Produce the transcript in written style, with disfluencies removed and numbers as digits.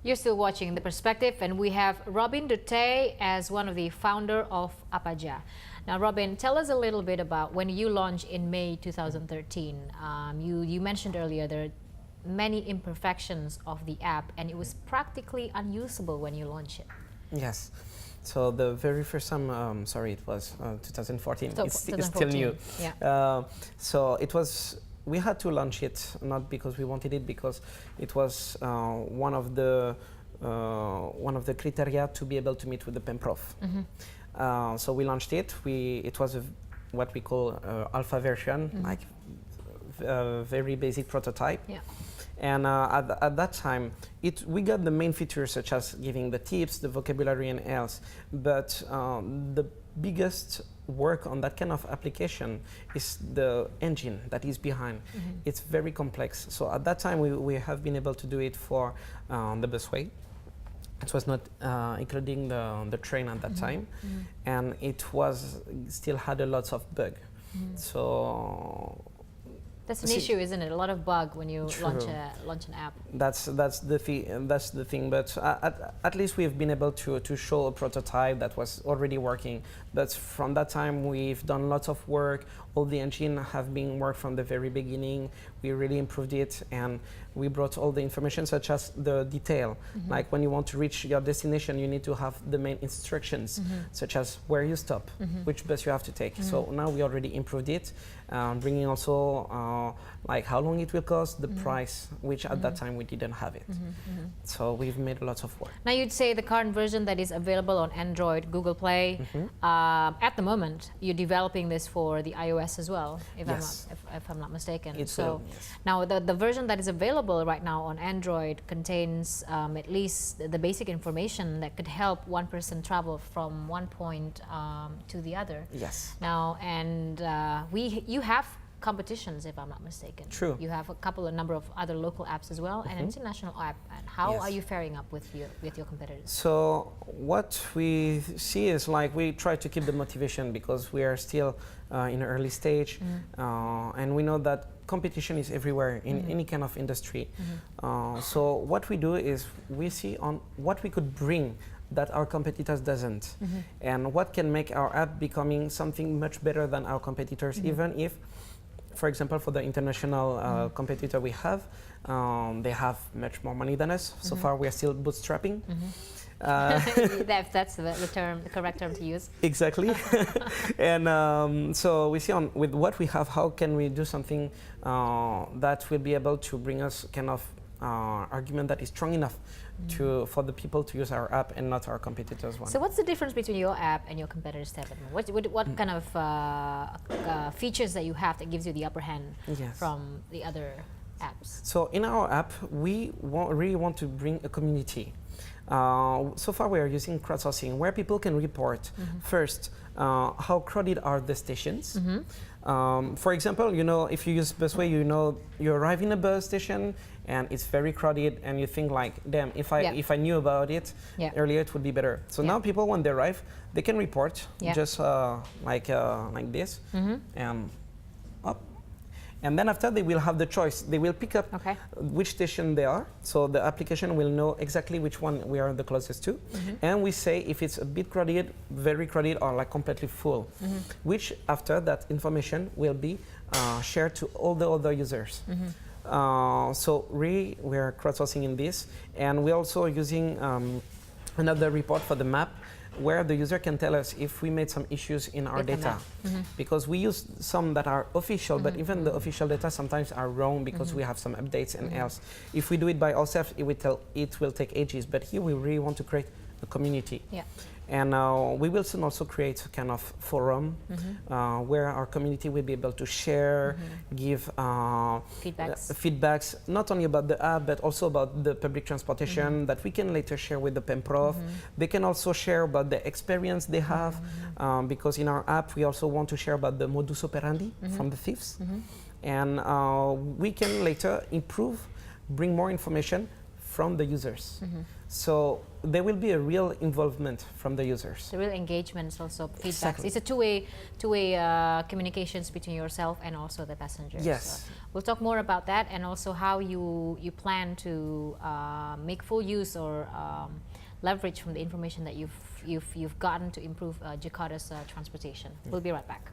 You're still watching The Perspective, and we have Robin Dutheil as one of the founder of Apaja. Now, Robin, tell us a little bit about when you launched in May 2013. You mentioned earlier there are many imperfections of the app, and it was practically unusable when you launched it. Yes. So the very first time, sorry, it was 2014. So, it's 2014. still new. Yeah. So it was. We had to launch it not because we wanted it, because it was one of the criteria to be able to meet with the PEMPROF. Mm-hmm. So we launched it. It was what we call alpha version, mm-hmm. like very basic prototype. Yeah. And at that time, we got the main features such as giving the tips, the vocabulary and else, but the biggest work on that kind of application is the engine that is behind. Mm-hmm. It's very complex. So at that time, we have been able to do it for the busway. It was not including the train at that mm-hmm. time, mm-hmm. and it was still had a lot of bug. Mm-hmm. So that's an issue, isn't it? A lot of bug when you True. launch an app. That's the thing. But at least we've been able to show a prototype that was already working. But from that time, we've done lots of work. All the engine have been worked from the very beginning. We really improved it, and we brought all the information, such as the detail. Mm-hmm. Like when you want to reach your destination, you need to have the main instructions, mm-hmm. such as where you stop, mm-hmm. which bus you have to take. Mm-hmm. So now we already improved it, bringing also like how long it will cost, the mm-hmm. price, which at that time we didn't have it. Mm-hmm. Mm-hmm. So we've made lots of work. Now, you'd say the current version that is available on Android, Google Play, Mm-hmm. at the moment, you're developing this for the iOS as well, if, Yes. if I'm not mistaken. It's so yes. now the version that is available right now on Android contains at least the basic information that could help one person travel from one point to the other. Yes. Now, and you have competitions, if I'm not mistaken. True. You have a number of other local apps as well, mm-hmm. and an international app. And how Yes. are you faring up with your competitors? So what we see is like we try to keep the motivation, because we are still in an early stage, mm-hmm. and we know that competition is everywhere in mm-hmm. any kind of industry. Mm-hmm. So what we do is we see on what we could bring that our competitors doesn't, mm-hmm. and what can make our app becoming something much better than our competitors, mm-hmm. even if, for example, for the international mm-hmm. competitor we have, they have much more money than us. So mm-hmm. far, we are still bootstrapping. Mm-hmm. That's the correct term to use. Exactly. And so we see with what we have, how can we do something that will be able to bring us kind of argument that is strong enough mm-hmm. for the people to use our app and not our competitors' one. So what's the difference between your app and your competitors' app? What mm-hmm. kind of features that you have that gives you the upper hand Yes. from the other apps? So in our app, we really want to bring a community. So far, we are using crowdsourcing, where people can report mm-hmm. first how crowded are the stations. Mm-hmm. For example, if you use busway, you arrive in a bus station and it's very crowded, and you think like, damn, if I knew about it earlier, it would be better. So now people, when they arrive, they can report just like this, mm-hmm. and up. And then after, they will have the choice. They will pick up which station they are. So the application will know exactly which one we are the closest to. Mm-hmm. And we say if it's a bit crowded, very crowded, or like completely full, mm-hmm. which after that information will be shared to all the other users. Mm-hmm. So we are crowdsourcing in this. And we're also using another report for the map, where the user can tell us if we made some issues in our data. Mm-hmm. Because we use some that are official, mm-hmm. but even the official data sometimes are wrong, because mm-hmm. we have some updates and mm-hmm. else. If we do it by ourselves, it will take ages, but here we really want to create a community. Yeah. And we will soon also create a kind of forum mm-hmm. where our community will be able to share, mm-hmm. give feedbacks, not only about the app, but also about the public transportation mm-hmm. that we can later share with the PEMPROF. Mm-hmm. They can also share about the experience they have, mm-hmm. because in our app, we also want to share about the modus operandi mm-hmm. from the thieves. Mm-hmm. And we can later improve, bring more information from the users. Mm-hmm. So there will be a real involvement from the users. The real engagement is also feedback. Exactly. It's a two-way communications between yourself and also the passengers. Yes. We'll talk more about that, and also how you plan to make full use or leverage from the information that you've gotten to improve Jakarta's transportation. We'll be right back.